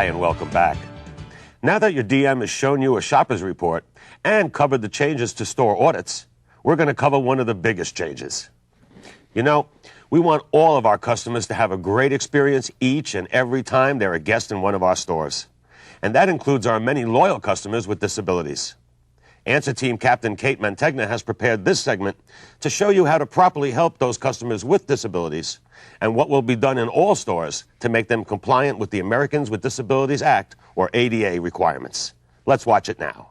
Hi, and welcome back. Now that your DM has shown you a shopper's report and covered the changes to store audits, we're going to cover one of the biggest changes. You know, we want all of our customers to have a great experience each and every time they're a guest in one of our stores. And that includes our many loyal customers with disabilities. Answer Team Captain Kate Mantegna has prepared this segment to show you how to properly help those customers with disabilities and what will be done in all stores to make them compliant with the Americans with Disabilities Act, or ADA, requirements. Let's watch it now.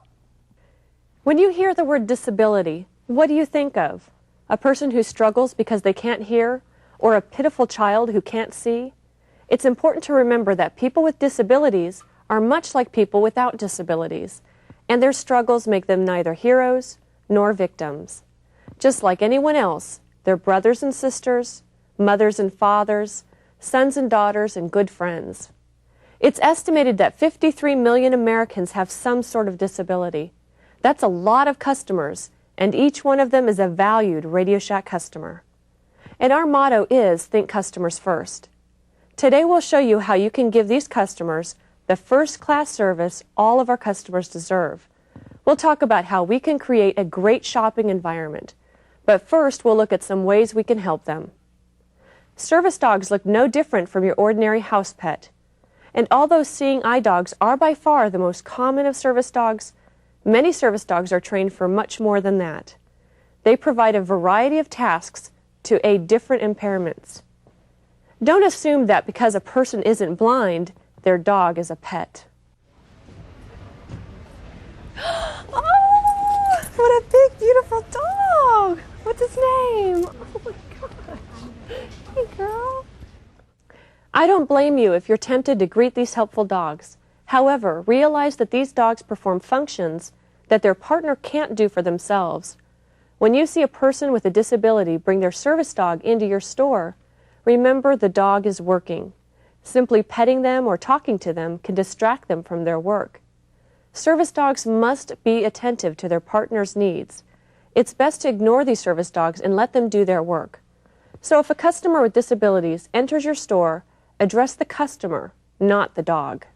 When you hear the word disability, what do you think of? A person who struggles because they can't hear, or a pitiful child who can't see? It's important to remember that people with disabilities are much like people without disabilities, and their struggles make them neither heroes nor victims. Just like anyone else, they're brothers and sisters, mothers and fathers, sons and daughters, and good friends. It's estimated that 53 million Americans have some sort of disability. That's a lot of customers, and each one of them is a valued RadioShack customer. And our motto is Think Customers First. Today we'll show you how you can give these customers the first-class service all of our customers deserve. We'll talk about how we can create a great shopping environment. But first, we'll look at some ways we can help them. Service dogs look no different from your ordinary house pet. And although seeing eye dogs are by far the most common of service dogs, many service dogs are trained for much more than that. They provide a variety of tasks to aid different impairments. Don't assume that because a person isn't blind, their dog is a pet. Oh, what a big, beautiful dog! What's his name? Oh my gosh. Hey, girl. I don't blame you if you're tempted to greet these helpful dogs. However, realize that these dogs perform functions that their partner can't do for themselves. When you see a person with a disability bring their service dog into your store, remember the dog is working. Simply petting them or talking to them can distract them from their work. Service dogs must be attentive to their partner's needs. It's best to ignore these service dogs and let them do their work. So if a customer with disabilities enters your store, address the customer, not the dog.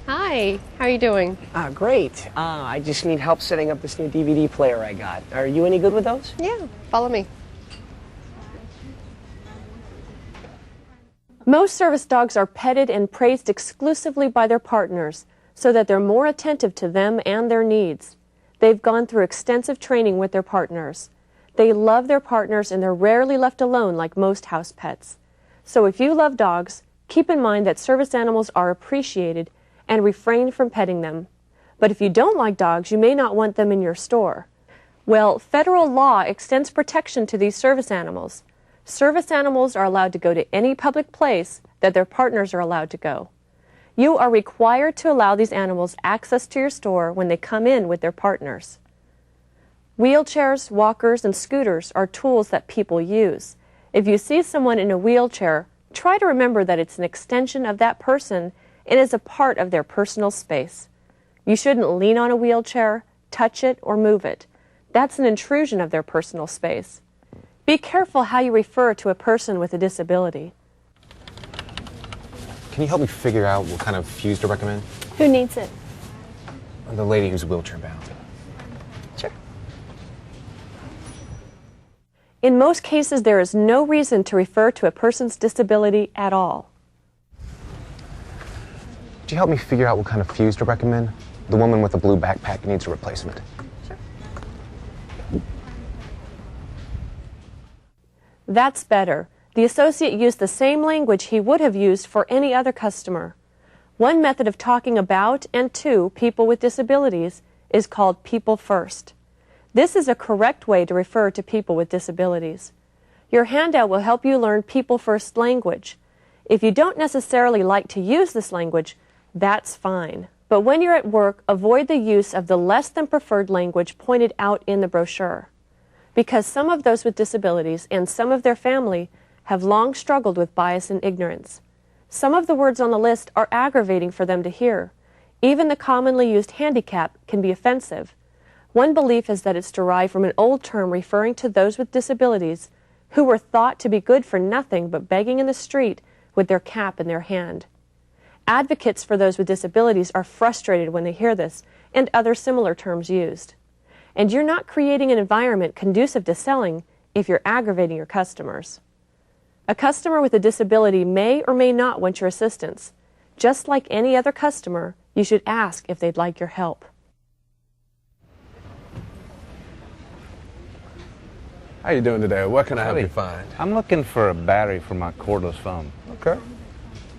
Hi, how are you doing? Great. I just need help setting up this new DVD player I got. Are you any good with those? Yeah, follow me. Most service dogs are petted and praised exclusively by their partners so that they're more attentive to them and their needs. They've gone through extensive training with their partners. They love their partners and they're rarely left alone like most house pets. So if you love dogs, keep in mind that service animals are appreciated and refrain from petting them. But if you don't like dogs, you may not want them in your store. Well, federal law extends protection to these service animals. Service animals are allowed to go to any public place that their partners are allowed to go. You are required to allow these animals access to your store when they come in with their partners. Wheelchairs, walkers, and scooters are tools that people use. If you see someone in a wheelchair, try to remember that it's an extension of that person and is a part of their personal space. You shouldn't lean on a wheelchair, touch it, or move it. That's an intrusion of their personal space. Be careful how you refer to a person with a disability. Can you help me figure out what kind of fuse to recommend? Who needs it? The lady who's wheelchair bound. Sure. In most cases, there is no reason to refer to a person's disability at all. Could you help me figure out what kind of fuse to recommend? The woman with the blue backpack needs a replacement. Sure. That's better. The associate used the same language he would have used for any other customer. One method of talking about and to people with disabilities is called people first. This is a correct way to refer to people with disabilities. Your handout will help you learn people first language. If you don't necessarily like to use this language, that's fine. But when you're at work, avoid the use of the less than preferred language pointed out in the brochure. Because some of those with disabilities and some of their family have long struggled with bias and ignorance. Some of the words on the list are aggravating for them to hear. Even the commonly used handicap can be offensive. One belief is that it's derived from an old term referring to those with disabilities who were thought to be good for nothing but begging in the street with their cap in their hand. Advocates for those with disabilities are frustrated when they hear this and other similar terms used. And you're not creating an environment conducive to selling if you're aggravating your customers. A customer with a disability may or may not want your assistance. Just like any other customer, you should ask if they'd like your help. How you doing today? What can I help you find? I'm looking for a battery for my cordless phone. Okay.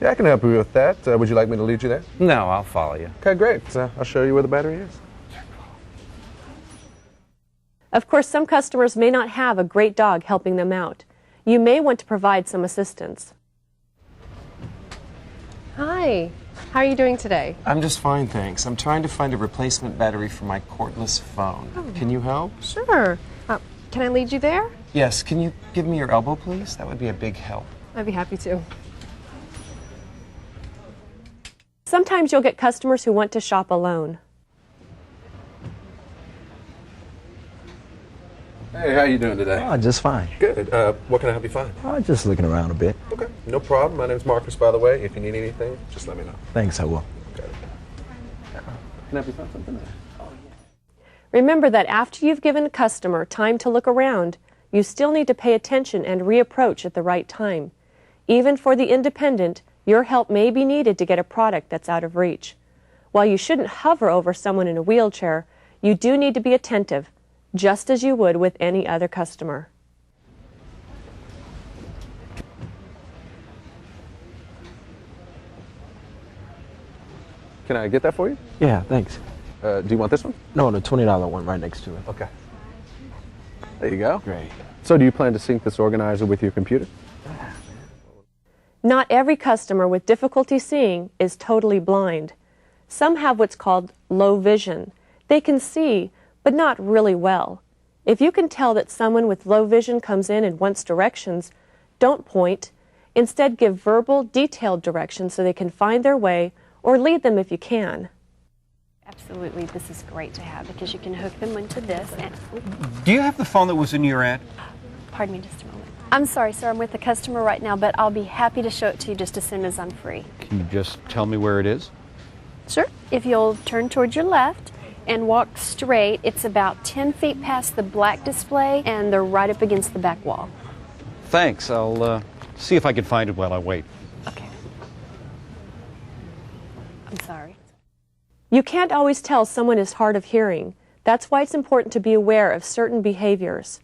Yeah, I can help you with that. Would you like me to lead you there? No, I'll follow you. Okay, great. I'll show you where the battery is. Of course, some customers may not have a great dog helping them out. You may want to provide some assistance. Hi, how are you doing today? I'm just fine, thanks. I'm trying to find a replacement battery for my cordless phone. Oh. Can you help? Sure. Can I lead you there? Yes, can you give me your elbow, please? That would be a big help. I'd be happy to. Sometimes you'll get customers who want to shop alone. Hey, how you doing today? Oh, just fine. Good. What can I help you find? I'm just looking around a bit. Okay, no problem. My name's Marcus, by the way. If you need anything, just let me know. Thanks, I will. Okay. Can I help you find something? Remember that after you've given a customer time to look around, you still need to pay attention and reapproach at the right time. Even for the independent, your help may be needed to get a product that's out of reach. While you shouldn't hover over someone in a wheelchair, you do need to be attentive, just as you would with any other customer. Can I get that for you? Yeah, thanks. Do you want this one? No, the $20 one right next to it. Okay. There you go. Great. So do you plan to sync this organizer with your computer? Not every customer with difficulty seeing is totally blind. Some have what's called low vision. They can see, but not really well. If you can tell that someone with low vision comes in and wants directions, don't point. Instead, give verbal, detailed directions so they can find their way, or lead them if you can. Absolutely, this is great to have because you can hook them into this. And, Do you have the phone that was in your ad? pardon me just a moment. I'm sorry, sir, I'm with the customer right now, but I'll be happy to show it to you just as soon as I'm free. Can you just tell me where it is? Sure. If you'll turn towards your left and walk straight, it's about 10 feet past the black display, and they're right up against the back wall. Thanks. I'll see if I can find it while I wait. Okay. I'm sorry. You can't always tell someone is hard of hearing. That's why it's important to be aware of certain behaviors.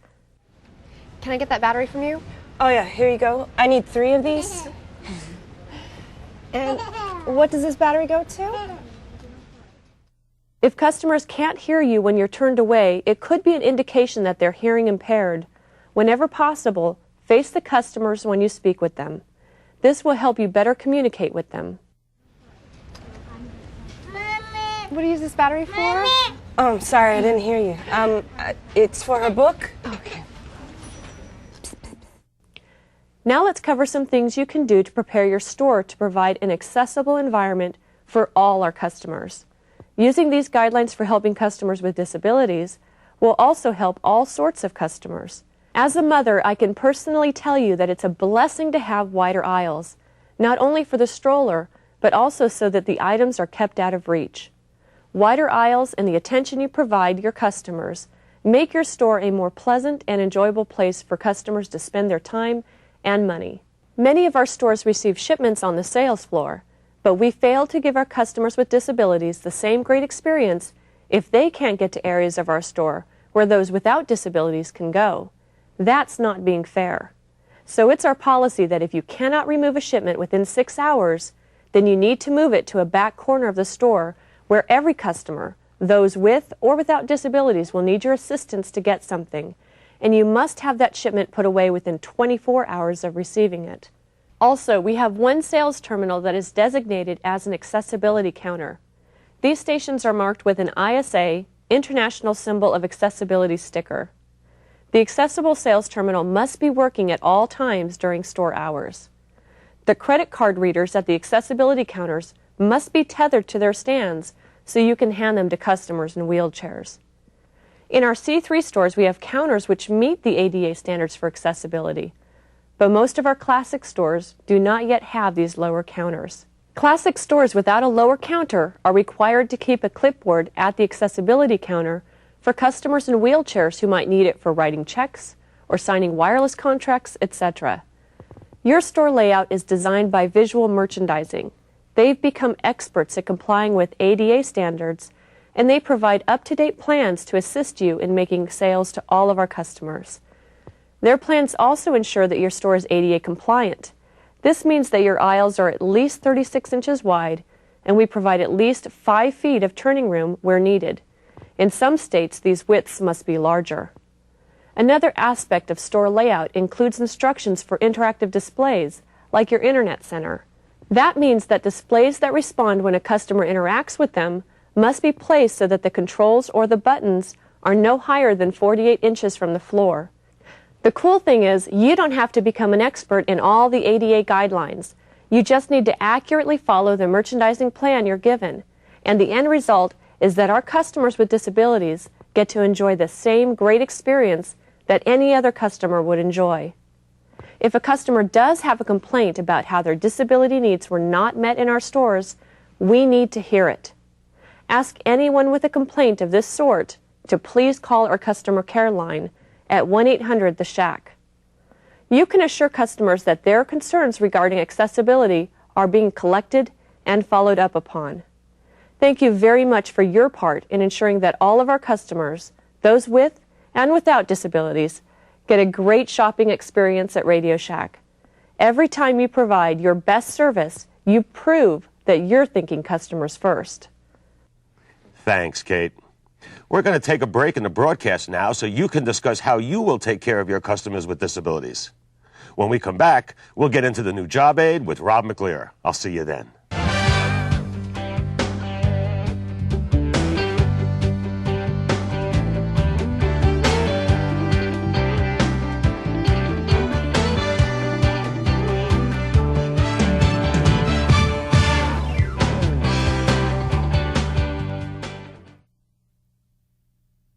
Can I get that battery from you? Oh yeah, here you go. I need 3 of these. And what does this battery go to? If customers can't hear you when you're turned away, it could be an indication that they're hearing impaired. Whenever possible, face the customers when you speak with them. This will help you better communicate with them. What do you use this battery for? Oh, I'm sorry, I didn't hear you. It's for her book. Okay. Now let's cover some things you can do to prepare your store to provide an accessible environment for all our customers. Using these guidelines for helping customers with disabilities will also help all sorts of customers. As a mother, I can personally tell you that it's a blessing to have wider aisles, not only for the stroller, but also so that the items are kept out of reach. Wider aisles and the attention you provide your customers make your store a more pleasant and enjoyable place for customers to spend their time and money. Many of our stores receive shipments on the sales floor, but we fail to give our customers with disabilities the same great experience if they can't get to areas of our store where those without disabilities can go. That's not being fair. So it's our policy that if you cannot remove a shipment within 6 hours, then you need to move it to a back corner of the store where every customer, those with or without disabilities, will need your assistance to get something, and you must have that shipment put away within 24 hours of receiving it. Also, we have one sales terminal that is designated as an accessibility counter. These stations are marked with an ISA, International Symbol of Accessibility sticker. The accessible sales terminal must be working at all times during store hours. The credit card readers at the accessibility counters must be tethered to their stands so you can hand them to customers in wheelchairs. In our C3 stores, we have counters which meet the ADA standards for accessibility. but most of our classic stores do not yet have these lower counters. Classic stores without a lower counter are required to keep a clipboard at the accessibility counter for customers in wheelchairs who might need it for writing checks or signing wireless contracts, etc. Your store layout is designed by Visual Merchandising. They've become experts at complying with ADA standards, and they provide up-to-date plans to assist you in making sales to all of our customers. Their plans also ensure that your store is ADA compliant. This means that your aisles are at least 36 inches wide, and we provide at least 5 feet of turning room where needed. In some states, these widths must be larger. Another aspect of store layout includes instructions for interactive displays, like your Internet Center. That means that displays that respond when a customer interacts with them must be placed so that the controls or the buttons are no higher than 48 inches from the floor. The cool thing is, you don't have to become an expert in all the ADA guidelines. You just need to accurately follow the merchandising plan you're given. And the end result is that our customers with disabilities get to enjoy the same great experience that any other customer would enjoy. If a customer does have a complaint about how their disability needs were not met in our stores, we need to hear it. Ask anyone with a complaint of this sort to please call our customer care line at 1-800-THE-SHACK. You can assure customers that their concerns regarding accessibility are being collected and followed up upon. Thank you very much for your part in ensuring that all of our customers, those with and without disabilities, get a great shopping experience at RadioShack. Every time you provide your best service, you prove that you're thinking customers first. Thanks, Kate. We're going to take a break in the broadcast now so you can discuss how you will take care of your customers with disabilities. When we come back, we'll get into the new job aid with Rob McLear. I'll see you then.